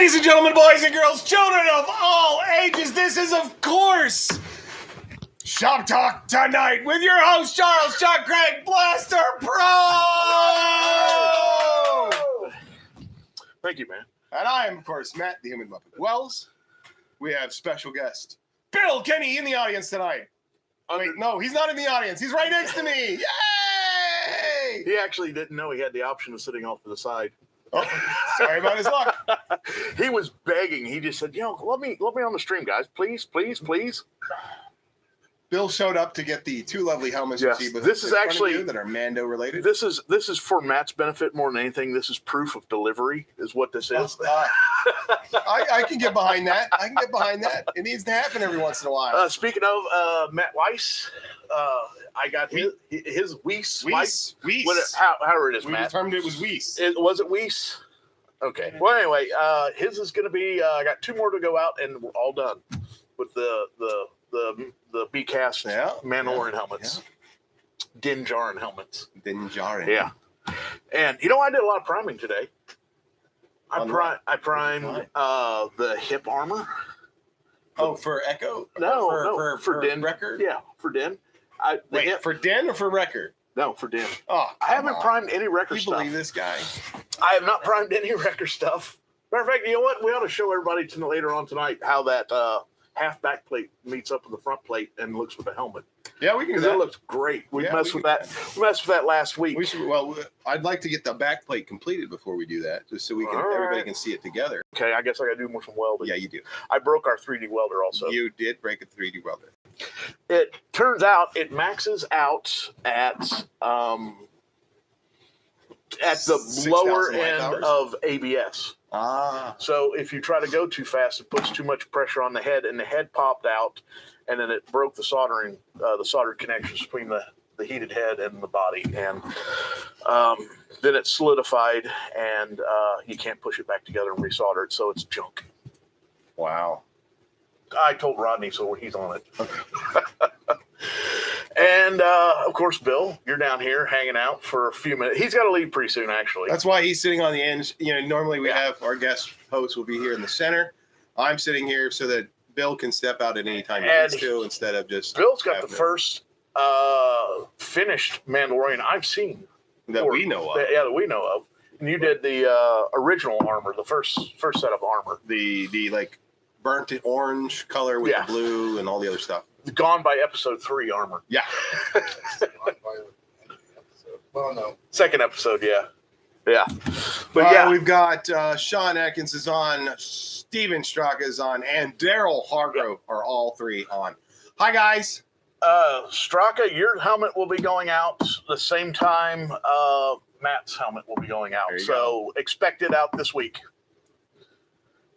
Ladies and gentlemen, boys and girls, children of all ages, this is, of course, Shop Talk Tonight with your host, Charles Chuck Craig, Blaster Pro! Thank you, man. And I am, of course, Matt, the Human Muppet Wells. We have special guest, Bill Kenny, in the audience tonight. Wait, no, he's not in the audience. He's right next to me. Yay! He actually didn't know he had the option of sitting off to the side. Oh, sorry about his luck. He was begging. He just said, let me on the stream, guys. Please, please, please. Bill showed up to get the two lovely helmets Yes, you see this is actually that are Mando related. This is for Matt's benefit more than anything. This is proof of delivery, is what this is. I can get behind that. It needs to happen every once in a while. Speaking of Matt Weiss, I got his Weiss. Weiss. However it is, We Matt. determined it was Weiss. Was it Weiss? Okay. Well, anyway, his is going to be. I got two more to go out, and we're all done with the B-cast Mandalorian helmets. Din Djarin helmets. Din Djarin. Yeah. And I did a lot of priming today. I primed the hip armor. Oh, for Echo? No, for Din. Record? Yeah, for Din. For Din or for Record? No, for Din. Oh, I haven't primed any Record stuff. Believe this guy? I have not primed any Record stuff. Matter of fact, you know what? We ought to show everybody later on tonight how that half back plate meets up with the front plate and looks with the helmet. Yeah, we can do that. That looks great. We messed with that. We messed with that last week. I'd like to get the back plate completed before we do that, just so everybody can see it together. Okay, I guess I got to do more some welding. Yeah, you do. I broke our 3D welder also. You did break a 3D welder. It turns out it maxes out at the lower end of ABS. So if you try to go too fast, it puts too much pressure on the head, and the head popped out, and then it broke the soldered connections between the heated head and the body, and then it solidified, and you can't push it back together and resolder it, so it's junk. Wow. I told Rodney, so he's on it. And, of course, Bill, you're down here hanging out for a few minutes. He's got to leave pretty soon, actually. That's why he's sitting on the end. Normally we have our guest host will be here in the center. I'm sitting here so that Bill can step out at any time he needs to, instead of just... Bill's got the first finished Mandalorian I've seen. That we know of. Yeah, that we know of. And you did the original armor, the first set of armor. The burnt orange color with the blue and all the other stuff. Gone by episode 3 armor. Yeah. Well, no. Second episode, yeah. But we've got Sean Atkins is on, Steven Straka is on, and Daryl Hargrove are all three on. Hi, guys. Straka, your helmet will be going out the same time Matt's helmet will be going out. So expect it out this week.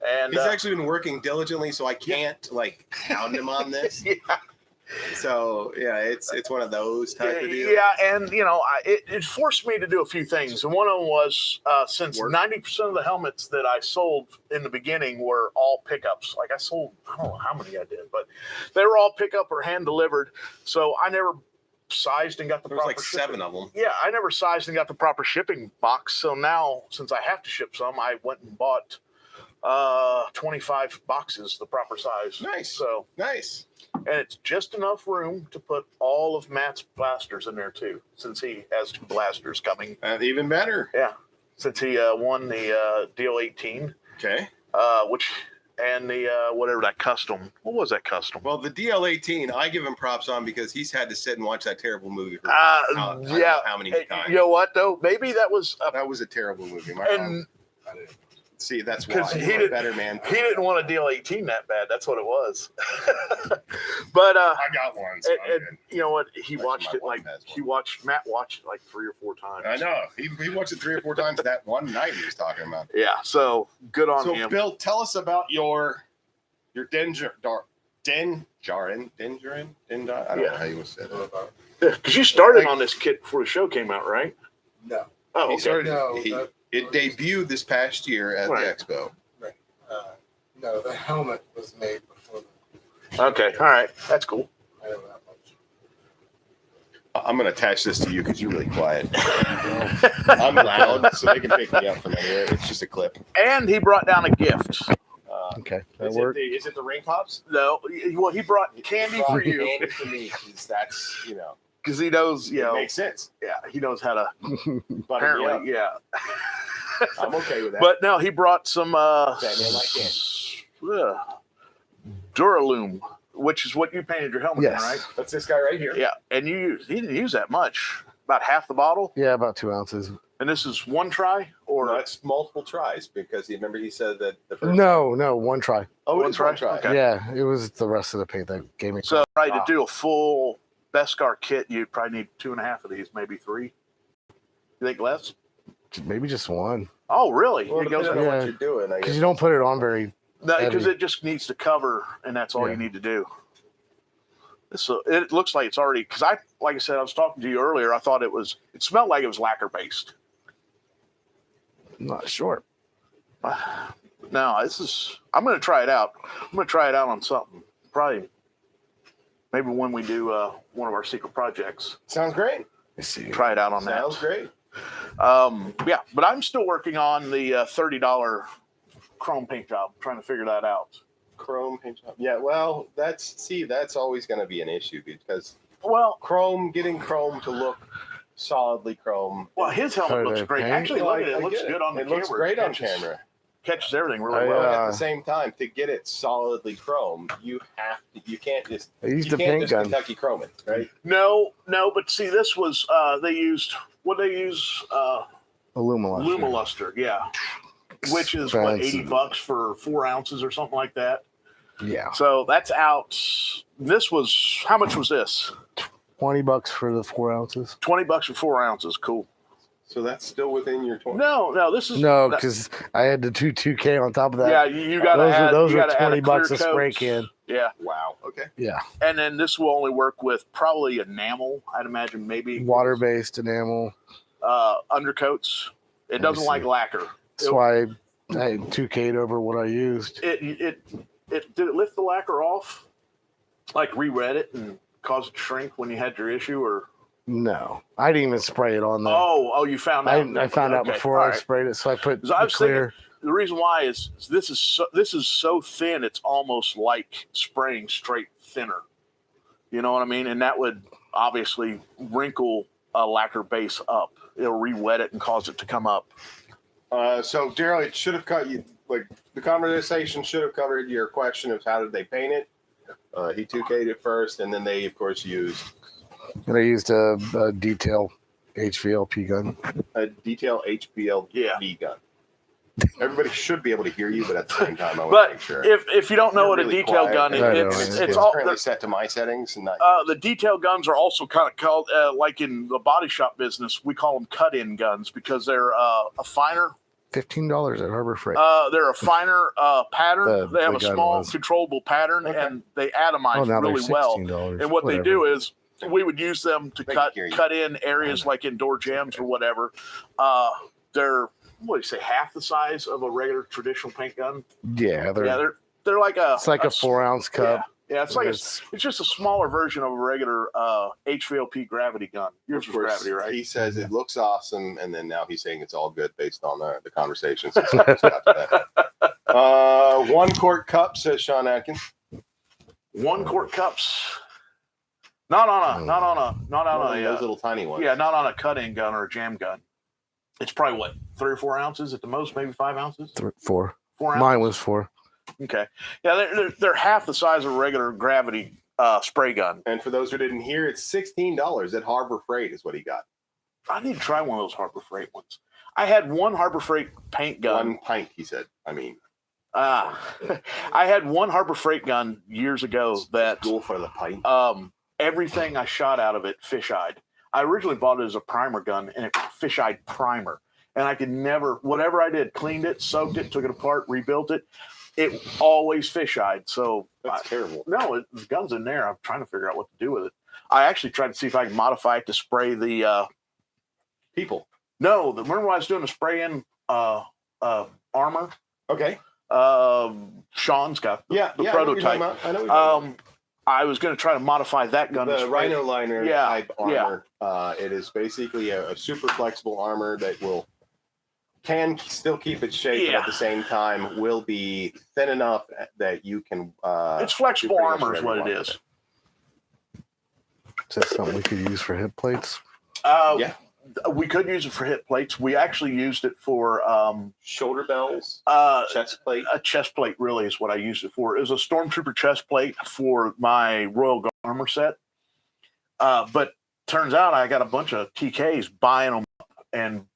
And he's actually been working diligently, so I can't hound him on this. So it's one of those type of deals. Yeah, and it forced me to do a few things, and one of them was since 90% of the helmets that I sold in the beginning were all pickups. Like I sold, I don't know how many I did, but they were all pickup or hand delivered. So I never sized and got the proper shipping. 7 of them. Yeah, I never sized and got the proper shipping box. So now, since I have to ship some, I went and bought 25 boxes, the proper size. Nice. And it's just enough room to put all of Matt's blasters in there too, since he has 2 blasters coming. Even better. Yeah, since he won the DL18. Okay. And the whatever that custom. What was that custom? Well, the DL18, I give him props on because he's had to sit and watch that terrible movie for how many times. You know what though? Maybe that was a terrible movie. See, that's why he didn't. Better man. He didn't want a deal 18 that bad. That's what it was. But I got one. So you know what? Matt watched it like 3 or 4 times. I know. He watched it 3 or 4 times that one night he was talking about. Yeah. So good on him. So Bill, tell us about your Din Djarin. I don't know how you would say that. Because you started on this kit before the show came out, right? No. Oh, okay. It debuted this past year at the expo. Right. No, the helmet was made before. Okay. All right. That's cool. I don't know that much. I'm going to attach this to you because you're really quiet. I'm loud, so they can pick me up from anywhere. It's just a clip. And he brought down a gift. Okay, Is it the ring pops? No, well, he brought candy for you. Candy for me, because that's, Because he knows, it makes sense. Yeah, he knows how to. Butter me up. Apparently, yeah. I'm okay with that. But no, he brought some Duralume, which is what you painted your helmet in, right? That's this guy right here. Yeah, and he didn't use that much. About half the bottle. Yeah, about 2 ounces. And this is one try, or No, that's multiple tries because remember he said that the first No, one try. Oh, One it is one try? try. Okay. Yeah, it was the rest of the paint that gave me. so right to do a full Beskar kit, you probably need 2.5 of these, maybe 3. You think less? Maybe just one. Oh, really? Well, It goes depending on Yeah. what you're doing, I Because guess. you don't put it on very. because heavy. it just needs to cover, and that's all Yeah. you need to do. So it looks like it's already, because like I said, I was talking to you earlier. I thought it smelled like it was lacquer based. I'm not sure. No, I'm going to try it out. I'm going to try it out on something. Probably, maybe when we do one of our secret projects, Sounds great. Let's see. try it out on Sounds great. that. Yeah, but I'm still working on the $30 chrome paint job, trying to figure that out. Chrome paint job. Yeah, well, that's always going to be an issue because Well, getting chrome to look solidly chrome. his helmet Part of looks the great. paint? Actually, look at it. I It looks get good on the It camera. looks great on camera. Catches everything really I, well. But at Uh, the same time, to get it solidly chrome, you can't just I used you the can't paint just gun. Kentucky chrome it, right? No, but see, this was they used Aluminum. Lumiluster, yeah, which is what, Expensive. $80 for 4 ounces or something like that. Yeah. So that's out. This was, how much was this? $20 for the 4 ounces. $20 for 4 ounces. Cool. So that's still within your 20. No, this is No, because I had the 2K on top of that. yeah. You got to those add. those you were gotta add $20 clear a spray coat. can. Yeah, Wow. Okay. Yeah. and then this will only work with probably enamel. I'd imagine maybe Water-based enamel. undercoats. It Let me doesn't see. like lacquer. That's why I 2K'd over what I used. It did it lift the lacquer off, like re-wet it and cause it to shrink when you had your issue, or No, I didn't even spray it on there. oh you found out. I found out Okay, before all I right. sprayed it, so I put So I the was thinking- clear. The reason why is this is so thin, it's almost like spraying straight thinner. You know what I mean? And that would obviously wrinkle a lacquer base up. It'll re-wet it and cause it to come up. So Daryl, it should have cut you. Like the conversation should have covered your question of how did they paint it. He 2K'd it first, and then they of course used And I used a detail HVLP gun. a detail HPLV gun. Everybody should be able to hear you, but at the same time, I want to But make sure. if you don't know You're what a really detail quiet. gun is, I know, it's it's all currently set to my settings, and not. the detail guns are also kind of called like in the body shop business, we call them cut-in guns because they're a finer. $15 at Harbor Freight. They're a finer pattern. They have the a gun small, was. controllable pattern, Okay. and they atomize now really they're well. $16. And what they do is we would use them to They cut can hear you. cut in areas like in door jambs or whatever. They're what do you say, half the size of a regular traditional paint gun. Yeah, They're like a. it's like a 4 ounce cup. Yeah, it's like it's just a smaller version of a regular HVLP gravity gun. Yours was gravity, right? He says it looks awesome, and then now he's saying it's all good based on the conversation. Since we just got to that. 1 quart cup, says Sean Atkins. 1 quart cups. Not on Those a little tiny ones. yeah, not on a cut-in gun or a jam gun. It's probably what, 3 or 4 ounces at the most, maybe 5 ounces. 4. 4 ounces. Mine was 4. Okay. Yeah, they're half the size of a regular gravity spray gun. And for those who didn't hear, it's $16 at Harbor Freight is what he got. I need to try one of those Harbor Freight ones. I had one Harbor Freight paint gun. 1 pint, he said. I mean, I had one Harbor Freight gun years ago that go for the pint. everything I shot out of it fish-eyed. I originally bought it as a primer gun, and it fish-eyed primer. And I could never, whatever I did, cleaned it, soaked it, took it apart, rebuilt it. It always fish-eyed. So That's terrible. No, the gun's in there. I'm trying to figure out what to do with it. I actually tried to see if I can modify it to spray the People. No, remember when I was doing the spray-in armor? Okay. Sean's got the I know what you're prototype. talking about. I know what you're talking about. I was going to try to modify that gun. The Rhino Liner Yeah, type armor. It is basically a super flexible armor that can still keep its shape, but at the same time will be thin enough that you can. It's flexible armor is what it is. Is that something we could use for hip plates? Yeah. We could use it for hip plates. We actually used it for Shoulder bells, chest plate. A chest plate really is what I used it for. It was a Stormtrooper chest plate for my Royal Guard armor set. But turns out I got a bunch of TKs buying them up and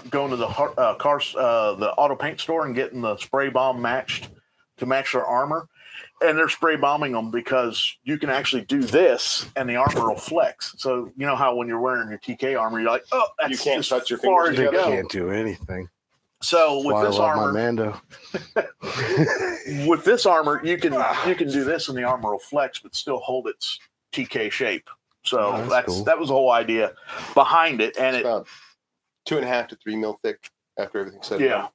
going to the the auto paint store and getting the spray bomb matched to match their armor. And they're spray bombing them because you can actually do this and the armor will flex. So you know how when you're wearing your TK armor, you're like, oh, that's you can't touch your far fingers as you together. Can't do anything. So That's with why this I love armor, my Mando. with this armor, you can do this and the armor will flex, but still hold its TK shape. So that's cool. That was the whole idea behind it, and it's about 2.5 to 3 mil thick after everything's said. Yeah.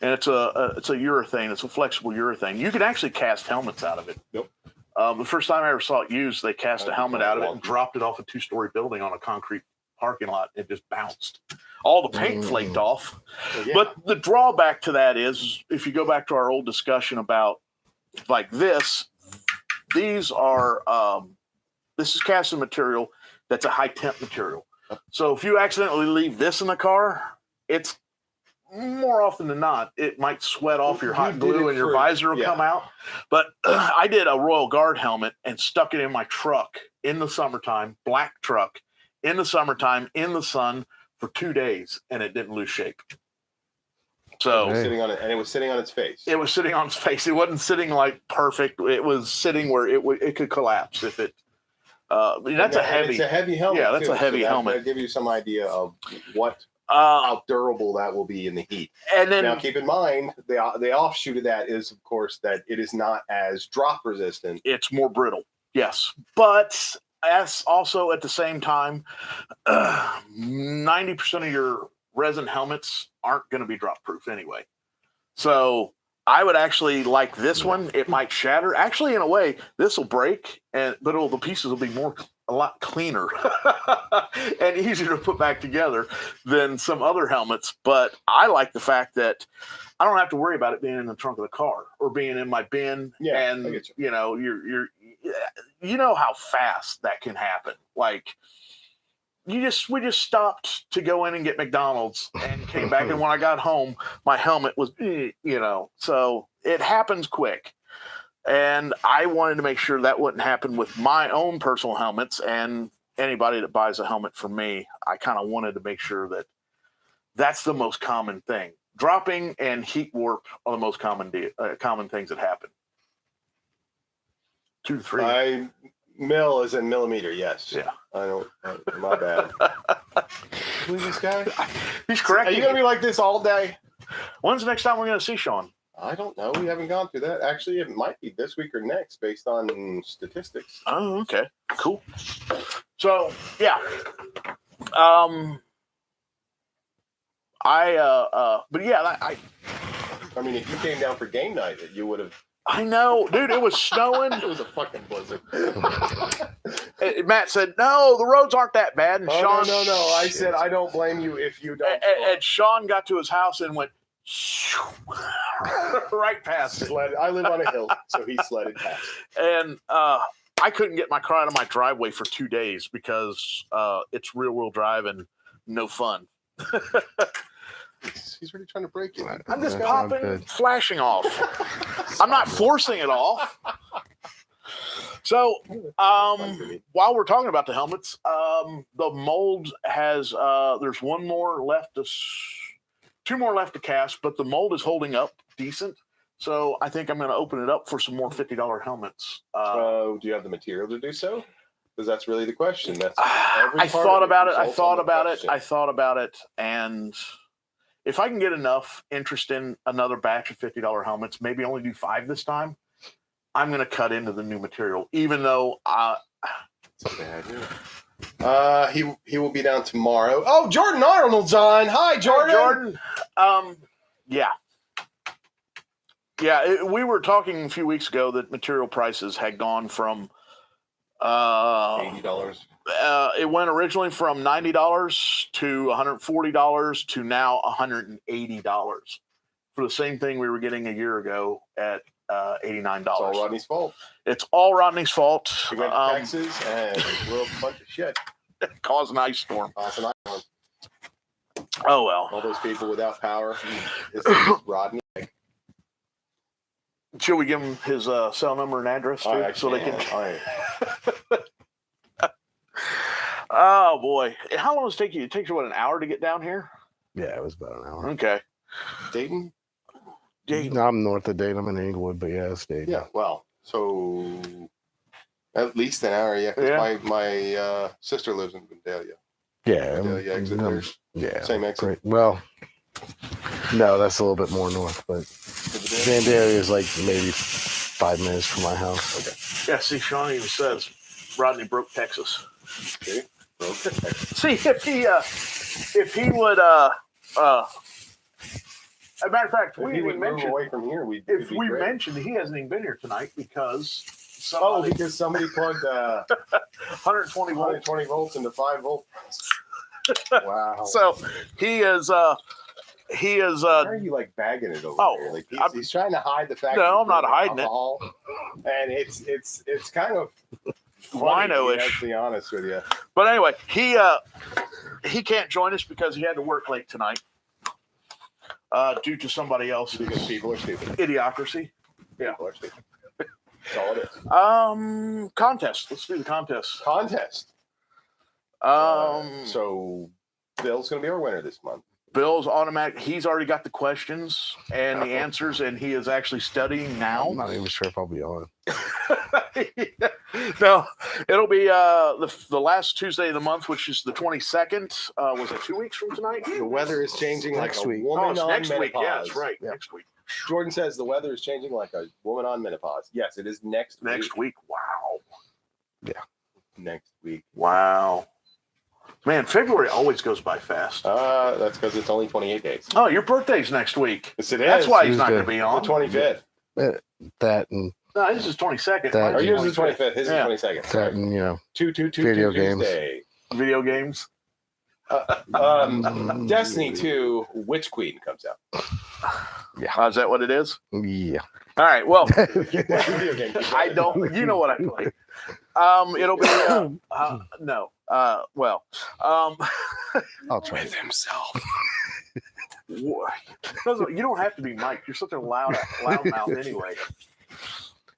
And it's a urethane. It's a flexible urethane. You can actually cast helmets out of it. Yep. The first time I ever saw it used, they cast a helmet out of it and dropped it off a 2-story building on a concrete parking lot. It just bounced. All the paint flaked off. Yeah. But the drawback to that is, if you go back to our old discussion about like this, these are this is casting material that's a high temp material. So if you accidentally leave this in the car, it's more often than not, it might sweat off your hot glue and your visor will come out. But I did a Royal Guard helmet and stuck it in my truck in the summertime, black truck, in the summertime, in the sun for 2 days, and it didn't lose shape. So it was sitting on it, and it was sitting on its face. It was sitting on its face. It wasn't sitting like perfect. It was sitting where it could collapse if it. It's a heavy helmet. Yeah, that's a heavy helmet. That'll give you some idea of how durable that will be in the heat. And then now, keep in mind the offshoot of that is, of course, that it is not as drop resistant. It's more brittle, yes, but as also at the same time, 90% of your resin helmets aren't going to be drop proof anyway. So I would actually like this one. It might shatter. Actually, in a way, this will break, but the pieces will be a lot cleaner and easier to put back together than some other helmets. But I like the fact that I don't have to worry about it being in the trunk of the car or being in my bin. Yeah, and you know, you know how fast that can happen. Like we just stopped to go in and get McDonald's and came back. And when I got home, my helmet was, so it happens quick. And I wanted to make sure that wouldn't happen with my own personal helmets and anybody that buys a helmet from me. I kind of wanted to make sure that that's the most common thing. Dropping and heat warp are the most common things that happen. 2 to 3. Mil is in millimeter, yes. Yeah. I don't. My bad. Who's this guy? He's correct. Are you gonna be like this all day? When's the next time we're gonna see Sean? I don't know. We haven't gone through that. Actually, it might be this week or next, based on statistics. Oh, okay, cool. So yeah, but yeah, I mean, if you came down for game night, you would have. I know, dude. It was snowing. It was a fucking blizzard. Matt said, "No, the roads aren't that bad." And Sean, no. I said, I don't blame you if you don't. And Sean got to his house and went right past it. I live on a hill, so he sledded past. And I couldn't get my car out of my driveway for 2 days because it's rear-wheel drive and no fun. He's really trying to break it. I'm just popping, flashing off. I'm not forcing it off. So, while we're talking about the helmets, the mold has there's 2 more left to cast, but the mold is holding up decent. So I think I'm going to open it up for some more $50 helmets. Do you have the material to do so? Because that's really the question. That's I thought about it, and if I can get enough interest in another batch of $50 helmets, maybe only do 5 this time, I'm going to cut into the new material, even though it's a bad news. He will be down tomorrow. Oh, Jordan Arnold's on. Hi, Jordan. Hi, Jordan. Yeah. we were talking a few weeks ago that material prices had gone from $80. It went originally from $90 to $140 to now $180 for the same thing we were getting a year ago at $89. It's all Rodney's fault. It's all Rodney's fault. He went to Texas and blew up a bunch of shit. Caused an ice storm. Awesome. Oh well. All those people without power. It's Rodney. Should we give him his cell number and address too, so they can? Oh boy, how long does it take you? It takes you what, an hour to get down here? Yeah, it was about an hour. Okay. Dayton? No, I'm north of Dayton. I'm in Inglewood, but yeah, it's Dayton. Yeah, well, so at least an hour, yeah. Because my sister lives in Vandalia. Yeah. Exit there. Yeah. Same exit. Great. Well, no, that's a little bit more north, but Vandalia is like maybe 5 minutes from my house. Okay. Yeah, see, Sean even says Rodney broke Texas. Okay. Broke Texas. See, if he would, as a matter of fact, If he would move away from here, if we mentioned he hasn't even been here tonight because because somebody plugged 120 volts. 120 volts into 5 volts. Wow. So he is. Why are you like bagging it over there? Like he's trying to hide the fact. No, I'm not hiding alcohol, and it's kind of wino-ish. To be honest with you. But anyway, he can't join us because he had to work late tonight due to somebody else. Because people are stupid. Idiocracy. Yeah. People are stupid. That's all it is. Contest. Let's do the contest. So Bill's going to be our winner this month. Bill's automatic. He's already got the questions and the answers, and he is actually studying now. I'm not even sure if I'll be on. No, it'll be the last Tuesday of the month, which is the 22nd. Was it 2 weeks from tonight? The weather is changing Next like a week. woman on next menopause. week. Yeah, that's right. Yeah. Next week. Jordan says the weather is changing like a woman on menopause. Yes, it is next week. Wow. Yeah. Next week. Wow. Man, February always goes by fast. That's because it's only 28 days. Oh, your birthday's next week. Yes, it is. That's why he's not Tuesday. going to be on. The 25th. That and No, this is 22nd. That- Or yours is the 25th. His is Yeah. 22nd. that and Video games. Tuesday. Video games. Destiny 2 Witch Queen comes out. Is that what it is? yeah. All right. Well, Video game. I don't. You know what I play. It'll be no. Well. I'll try. With himself. You don't have to be Mike. You're such a loud mouth anyway.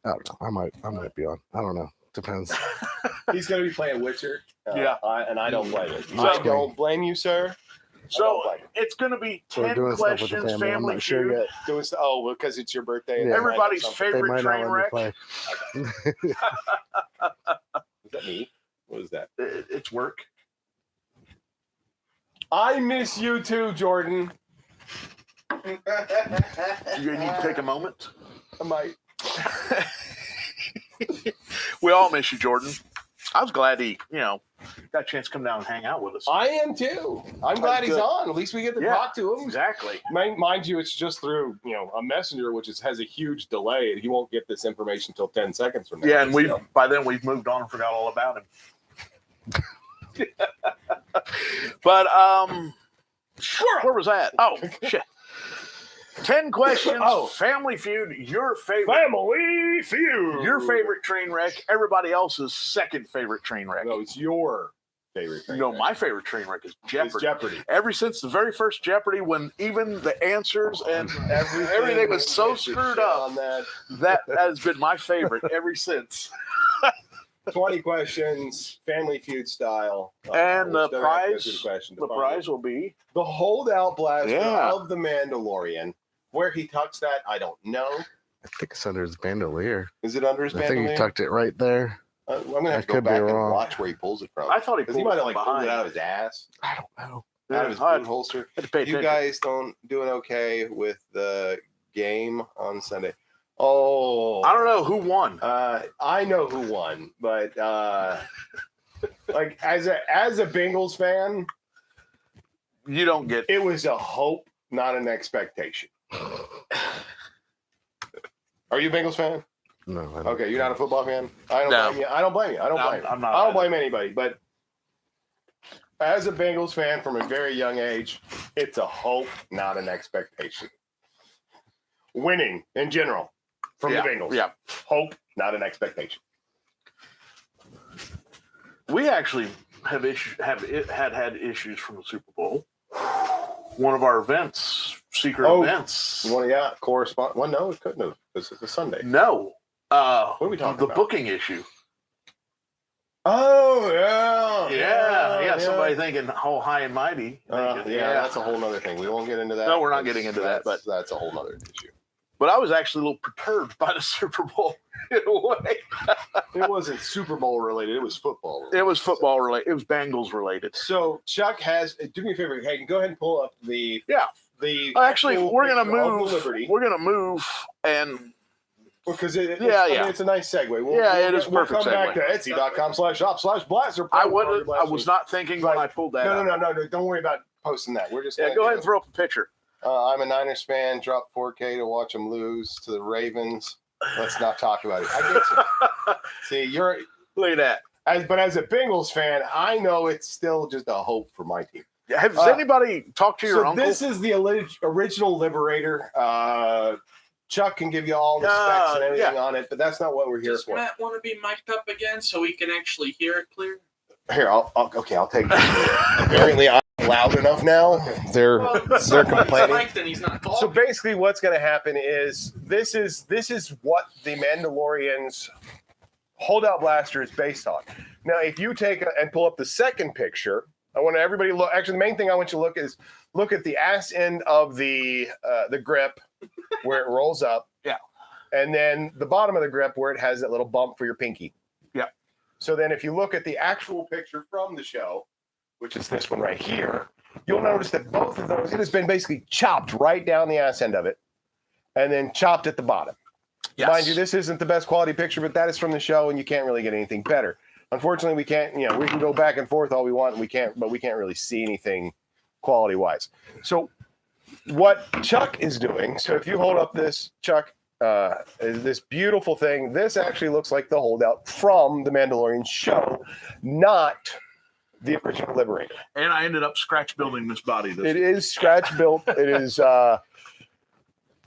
I don't know. I might be on. I don't know. Depends. He's going to be playing Witcher. Yeah. And I don't blame him. So- I don't blame you, sir. So it's going to be We're 10 doing stuff with the questions, family. I'm family not sure feud. yet. Because it's your birthday. And Yeah. Everybody's something. They favorite might not train let me wreck. play. Is that me? What is that? It's work. I miss you too, Jordan. You need to take a moment. I might. We all miss you, Jordan. I was glad he, got a chance to come down and hang out with us. I am too. I'm glad he's good. on. At least we get to Yeah. talk to him. Exactly. Mind you, it's just through a messenger, which has a huge delay, and he won't get this information until 10 seconds from now. Yeah, and by then we've moved on and forgot all about him. But where was that? Oh shit. 10 questions. Family Feud. Your favorite. Family Feud. Your favorite train wreck. Everybody else's second favorite train wreck. No, it's your favorite train wreck. My favorite train wreck is Jeopardy. It's Jeopardy. Ever since the very first Jeopardy, when even the answers and everything was so screwed up, on that. that has been my favorite ever since. 20 questions, Family Feud style. And the Still have to go prize, through the question to the find prize it. will be The holdout blaster Yeah. of the Mandalorian. Where he tucks that, I don't know. I think it's under his bandolier. Is it under his I think bandolier? he tucked it right there. I'm gonna have I to go could be back and wrong. watch where he pulls it from. I thought he Because he pulled might it have from pulled it behind. out of his ass, I don't know. out of his I boot holster. had to pay You attention. guys don't doing okay with the game on Sunday. Oh, I don't know who won. I know who won, but like as a Bengals fan, You don't get. it was a hope, not an expectation. Are you a Bengals fan? No. I don't. Okay, you're not a football fan. I don't No. blame you. I don't blame you. I don't No, blame you. I'm not I don't either. blame anybody. But as a Bengals fan from a very young age, it's a hope, not an expectation. Winning in general from the Bengals. Yeah. Hope, not an expectation. We actually had issues from the Super Bowl. One of our events, secret events. You want to correspond? Well, no, it couldn't have. This is a Sunday. No. What are we talking the about? booking issue. Oh, yeah. Yeah. Somebody thinking, oh, high and mighty. That's a whole other thing. We won't get into that. No, we're not getting into that. But that's a whole other issue. But I was actually a little perturbed by the Super Bowl in a way. It wasn't Super Bowl related. It was football related. It was football related. It was Bengals related. So Chuck has. Do me a favor, Hayden. Go ahead and pull up the. Yeah. Actually, we're gonna move. Liberty. We're gonna move and. Because it's a nice segue. It is we'll perfect come back to Etsy.com/shop/Blaster. I was not thinking when I pulled that. No. Don't worry about posting that. We're just. Go ahead and throw up a picture. I'm a Niners fan. Dropped 4K to watch them lose to the Ravens. Let's not talk about it. I get you. See, you're look at that. But as a Bengals fan, I know it's still just a hope for my team. Has anybody talked to your uncle? This is the original Liberator. Chuck can give you all the specs and everything on it, but that's not what we're here Does for. Matt want to be mic'd up again so we can actually hear it clear? Here, I'll take this. Apparently, I'm loud enough now. They're complaining. Then he's not talking. So basically, what's going to happen is this is what the Mandalorian's holdout blaster is based on. Now, if you take and pull up the second picture, I want everybody to look. Actually, the main thing I want you to look at the ass end of the grip where it rolls up. Yeah. And then the bottom of the grip where it has that little bump for your pinky. Yeah. So then if you look at the actual picture from the show, which is this one right here, you'll notice that both of those, it has been basically chopped right down the ass end of it and then chopped at the bottom. Yes. Mind you, this isn't the best quality picture, but that is from the show and you can't really get anything better. Unfortunately, we can't, we can go back and forth all we want, and we can't really see anything quality-wise. So what Chuck is doing, so if you hold up this, Chuck, this beautiful thing, this actually looks like the holdout from the Mandalorian show, not the original Liberator. And I ended up scratch building this body. It is scratch built. It is, I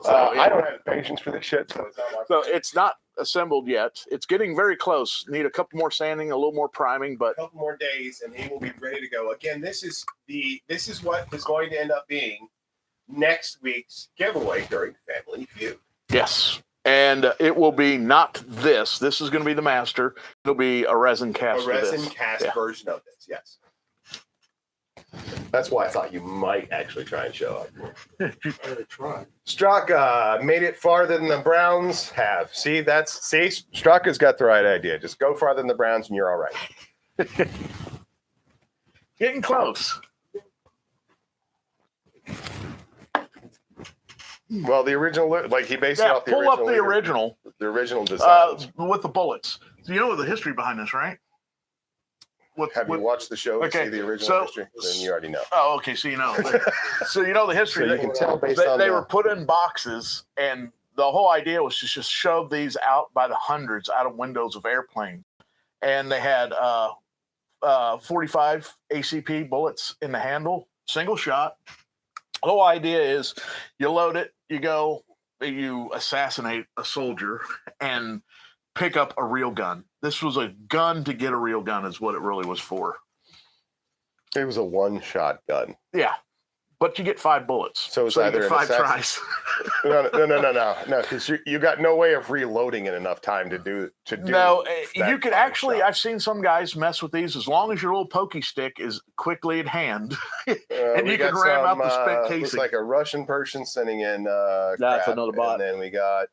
don't have patience for this shit, so it's not my So it's not assembled yet. It's getting very close. Need a couple more sanding, a little more priming, but a couple more days and he will be ready to go. Again, this is what is going to end up being next week's giveaway during Family Feud. yes. And it will be not this. This is going to be the master. It'll be a resin cast. A resin cast version of this, yes. That's why I thought you might actually try and show up. Try. Straka made it farther than the Browns have. See, Straka's got the right idea. Just go farther than the Browns and you're all right. Getting close. Well, the original, like he based it off the pull original. up the original. The original design. With the bullets. So you know the history behind this, right? Have you watched the show to see the original history? Then you already know. Oh, okay. So you know. So you know the history. So you can tell based they, on they were put in boxes, and the whole idea was to just shove these out by the hundreds out of windows of airplanes. And they had 45 ACP bullets in the handle, single shot. The whole idea is you load it, you go, you assassinate a soldier, and pick up a real gun. This was a gun to get a real gun is what it really was for. It was a one-shot gun. Yeah. But you get 5 bullets. So it's you either get 5 tries. No, because you got no way of reloading in enough time to do. No, you could actually. I've seen some guys mess with these as long as your little pokey stick is quickly at hand, and you can ram out the spent casing. Looks like a Russian person sending in. That's another bot. And then we got.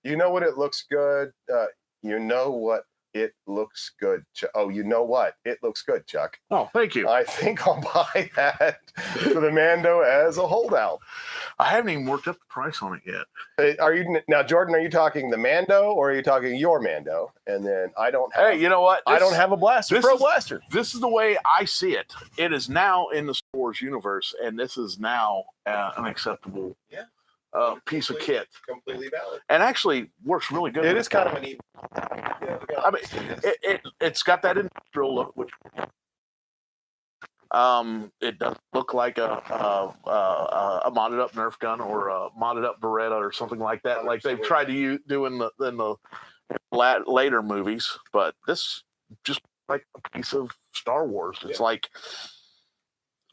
You know what? It looks good. You know what? It looks good. Oh, you know what? It looks good, Chuck. Oh, thank you. I think I'll buy that for the Mando as a holdout. I haven't even worked up the price on it yet. Are you now, Jordan? Are you talking the Mando or are you talking your Mando? And then I don't have. Hey, you know what? I don't have a blaster. Pro blaster. This is the way I see it. It is now in the Star Wars universe, and this is now an acceptable piece of kit, Completely valid. and actually works really good. It is kind of an. I mean, it's got that industrial look, which it doesn't look like a modded up Nerf gun or a modded up Beretta or something like that, like they've tried to do in the later movies. But this just like a piece of Star Wars. It's like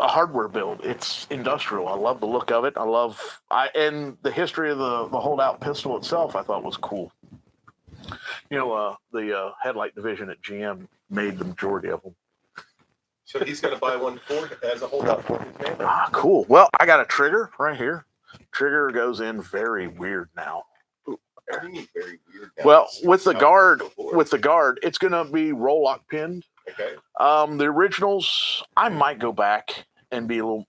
a hardware build. It's industrial. I love the look of it. And the history of the holdout pistol itself I thought was cool. The headlight division at GM made the majority of them. So he's going to buy one as a holdout for his man. Ah, cool. Well, I got a trigger right here. Trigger goes in very weird now. What do you mean very weird? Well, with the guard, it's going to be roll lock pinned. Okay. The originals, I might go back and be a little.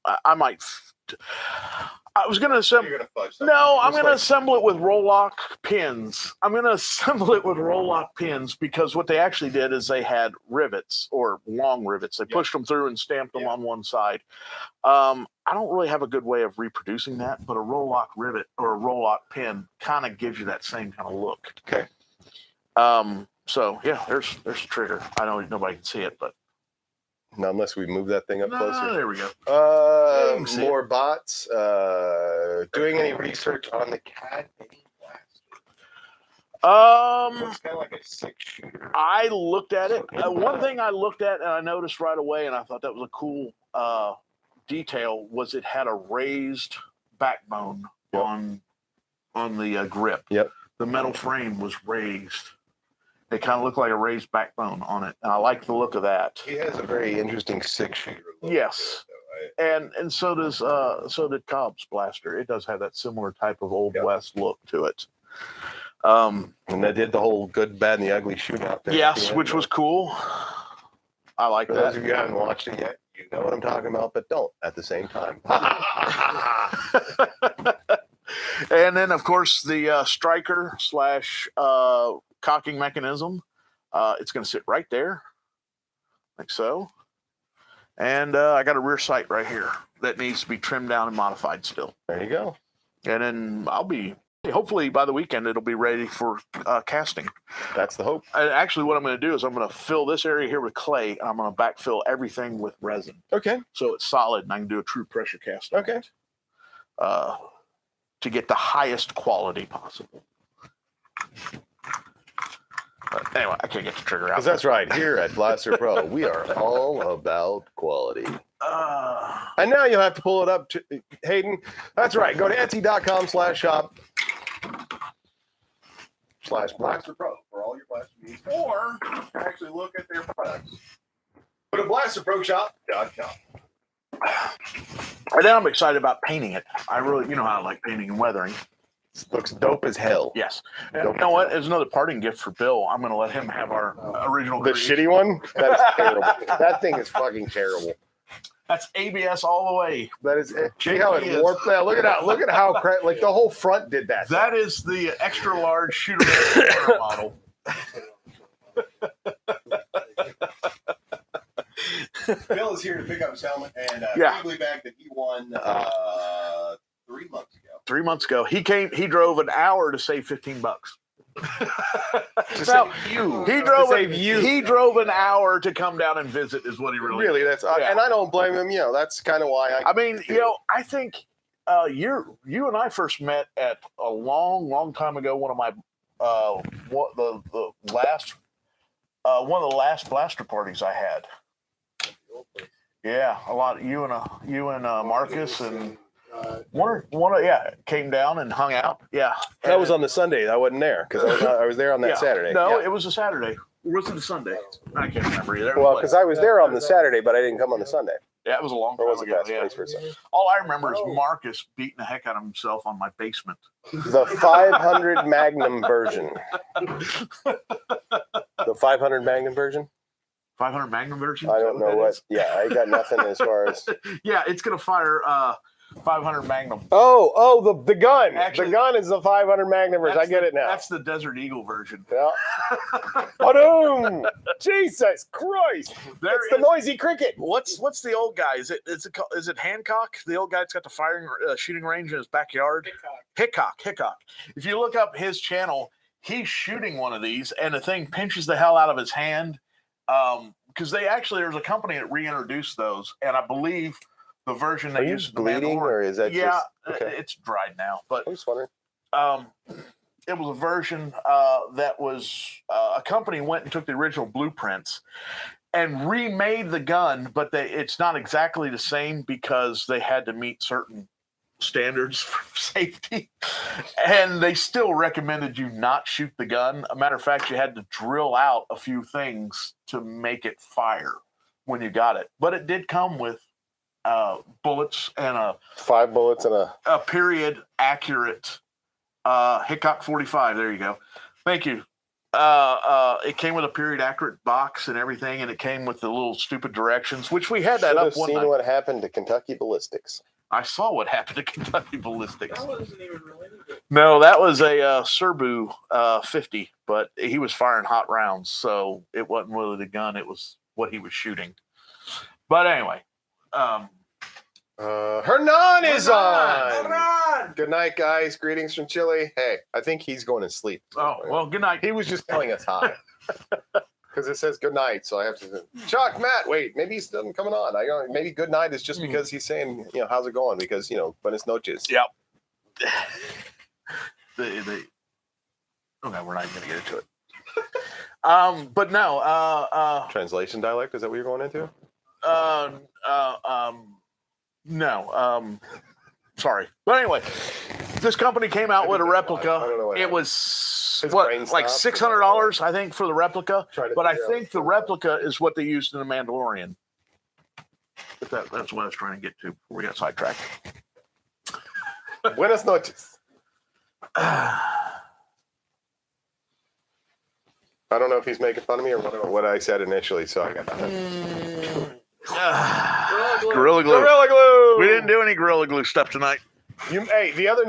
I was going to assemble. You're gonna fudge something. No, I'm going to assemble it with roll lock pins. Because what they actually did is they had rivets or long rivets. They pushed them through and stamped them on one side. I don't really have a good way of reproducing that, but a roll lock rivet or a roll lock pin kind of gives you that same kind of look. Okay. So yeah, there's the trigger. I know nobody can see it, but Not unless we move that thing up closer. There we go. More bots. Doing any research on the CAD mini blaster? It's kind of like a 6-shooter. I looked at it. One thing I looked at and I noticed right away, and I thought that was a cool detail, was it had a raised backbone on the grip. Yep. The metal frame was raised. It kind of looked like a raised backbone on it, and I like the look of that. He has a very interesting 6-shooter look. Yes. And so did Cobb's blaster. It does have that similar type of Old West look to it. And they did the whole good, bad, and the ugly shootout thing. Yes, which was cool. I like For that. those of you who haven't watched it yet, you know what I'm talking about, but don't at the same time. And then, of course, the striker / cocking mechanism. It's going to sit right there, like so. And I got a rear sight right here that needs to be trimmed down and modified still. There you go. And then hopefully by the weekend, it'll be ready for casting. That's the hope. And actually, what I'm going to do is I'm going to fill this area here with clay, and I'm going to backfill everything with resin. Okay. So it's solid, and I can do a true pressure cast. Okay. To get the highest quality possible. But anyway, I can't get the trigger out. Because that's right. Here at Blaster Pro, we are all about quality. And now you'll have to pull it up, Hayden. That's right. Go to Etsy.com/shop/BlasterPro for all your blaster needs. Or actually look at their products. Go to BlasterProShop.com. And then I'm excited about painting it. I really, how I like painting and weathering. Looks dope as hell. Yes. And you know what? As another parting gift for Bill, I'm going to let him have our original. The shitty one? That's terrible. That thing is fucking terrible. That's ABS all the way. That is it. See how it warped that? Look at how like the whole front did that. That is the extra large shooter model. Bill is here to pick up his helmet and probably bag that he won 3 months ago. 3 months ago, he drove an hour to save $15. He drove an hour to come down and visit. Is what he really. That's and I don't blame him. That's kind of why I mean, I think you and I first met at a long time ago. One of my one of the last blaster parties I had. Yeah, a lot. You and Marcus and. Came down and hung out. Yeah, that was on the Sunday. I wasn't there because I was there on that Saturday. No, it was a Saturday. Or was it a Sunday? I can't remember either. Well, because I was there on the Saturday, but I didn't come on the Sunday. Yeah, it was a long time ago. All I remember is Marcus beating the heck out of himself on my basement. The 500 Magnum version. The 500 Magnum version. 500 Magnum version. I don't know what. Yeah, I got nothing as far as. Yeah, it's gonna fire. 500 Magnum. Oh, the gun. Actually, the gun is the 500 Magnum version. I get it now. That's the Desert Eagle version. Yeah. Ba-doom! Jesus Christ! That's the noisy cricket. What's the old guy? Is it Hancock? The old guy that's got the shooting range in his backyard. Hickok. If you look up his channel, he's shooting one of these, and the thing pinches the hell out of his hand. Because there's a company that reintroduced those, and I believe the version they used. Bleeding, or is that just okay? It's dried now, but I'm just wondering. It was a version that was a company went and took the original blueprints and remade the gun, but it's not exactly the same because they had to meet certain standards for safety, and they still recommended you not shoot the gun. A matter of fact, you had to drill out a few things to make it fire when you got it, but it did come with bullets and 5 bullets and a period accurate Hickok 45. There you go. Thank you. It came with a period accurate box and everything, and it came with the little stupid directions, which we had that up one night. Seen what happened to Kentucky Ballistics. I saw what happened to Kentucky Ballistics. That wasn't even related. No, that was a Serbu 50, but he was firing hot rounds, so it wasn't really the gun; it was what he was shooting. But anyway, Hernan is on. Hernan! Good night, guys. Greetings from Chile. Hey, I think he's going to sleep. oh well, good night. He was just telling us hi. Because it says good night, so I have to. Chuck, Matt, wait, maybe he's still coming on. Maybe good night is just because he's saying, how's it going? Because buenas noches. Yep. Okay, we're not even going to get into it. But no. Translation dialect, is that what you're going into? No. Sorry, but anyway, this company came out with a replica. I don't know what it happened. was His what, brain like stopped? $600, I think, for the replica. But I figure out think the replica is what they used in the Mandalorian. If that's what I was trying to get to before we got sidetracked. Buenas noches. I don't know if he's making fun of me or what I said initially, so I got nothing. Gorilla Glue. Gorilla Glue. We didn't do any Gorilla Glue stuff tonight. Hey, the other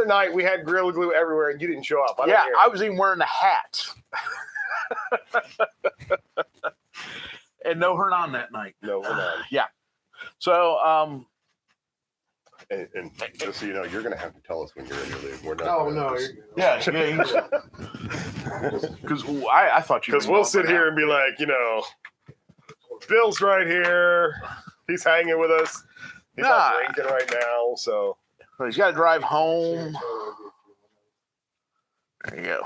night we had Gorilla Glue everywhere and you didn't show up. I was even wearing the hat. And no Hernan that night. No, we're not. Yeah. So, And just so you know, you're going to have to tell us when you're in your league. We're not. Oh, no. yeah. Because I thought you. Because we'll sit here and be like, Bill's right here. He's hanging with us. He's not drinking right now, so he's got to drive home. There you go.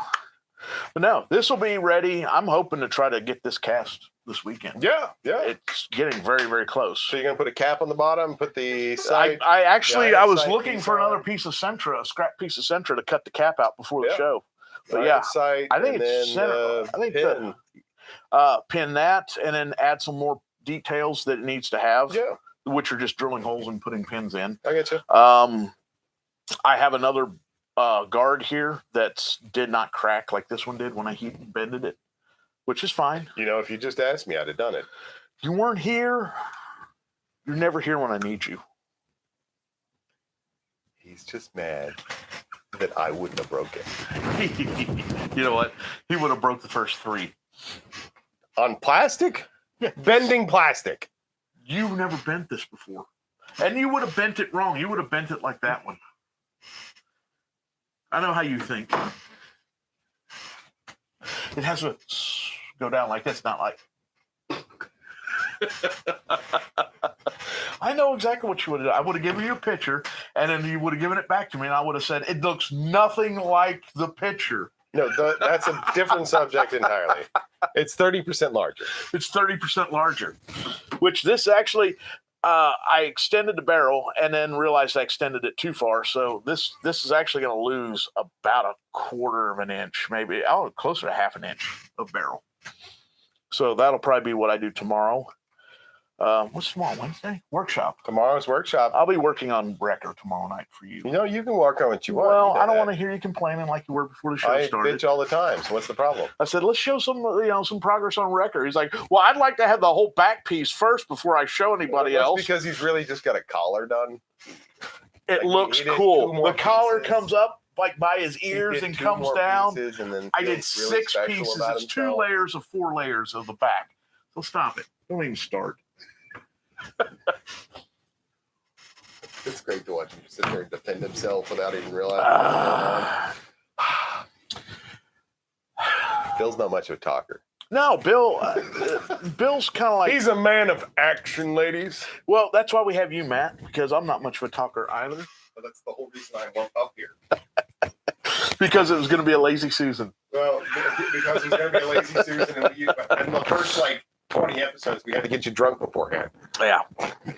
But no, this will be ready. I'm hoping to try to get this cast this weekend. yeah. It's getting very, very close. So you're gonna put a cap on the bottom, put the side. I was side looking piece for on. another piece of Sentra, a scrap piece of Sentra to cut the cap out before the Yeah. show. But right yeah, side, I think and it's then, center. I think pin. pin that and then add some more details that it needs to have, Yeah, which are just drilling holes and putting pins in. I get you. I have another guard here that did not crack like this one did when I heat and bended it, which is fine. If you just asked me, I'd have done it. You weren't here. You're never here when I need you. He's just mad that I wouldn't have broke it. You know what? He would have broke the first 3. On plastic? Yeah. Bending plastic. You've never bent this before. And you would have bent it wrong. You would have bent it like that one. I know how you think. It has to go down like this, not like. I know exactly what you would have done. I would have given you a picture, and then you would have given it back to me, and I would have said, it looks nothing like the picture. No, that's a different subject entirely. It's 30% larger. It's 30% larger, which this actually, I extended the barrel and then realized I extended it too far. So this is actually going to lose about 1/4 of an inch, maybe closer to 1/2 inch of barrel. So that'll probably be what I do tomorrow. What's tomorrow? Wednesday? Workshop. Tomorrow's workshop. I'll be working on Wrecker tomorrow night for you. You know, you can work on what you want. Well, You know I don't that. want to hear you complaining like you were before the show I started. bitch all the time. So what's the problem? I said, let's show some progress on Wrecker. He's like, well, I'd like to have the whole back piece first before I show anybody That's else. because he's really just got a collar done. It Like, looks he needed cool. two more The collar pieces. comes up like by his He ears did and two comes more down. pieces and then I did feels really 6 special pieces. about It's 2 himself. layers of 4 layers of the back. So stop it. Don't even start. It's great to watch him sit there and defend himself without even realizing what's going on. Bill's not much of a talker. No, Bill. Bill's kind of like. He's a man of action, ladies. Well, that's why we have you, Matt, because I'm not much of a talker either. But that's the whole reason I woke up here. Because it was going to be a lazy Susan. Well, because it was going to be a lazy Susan, and the first 20 episodes, we had to get you drunk beforehand. Yeah.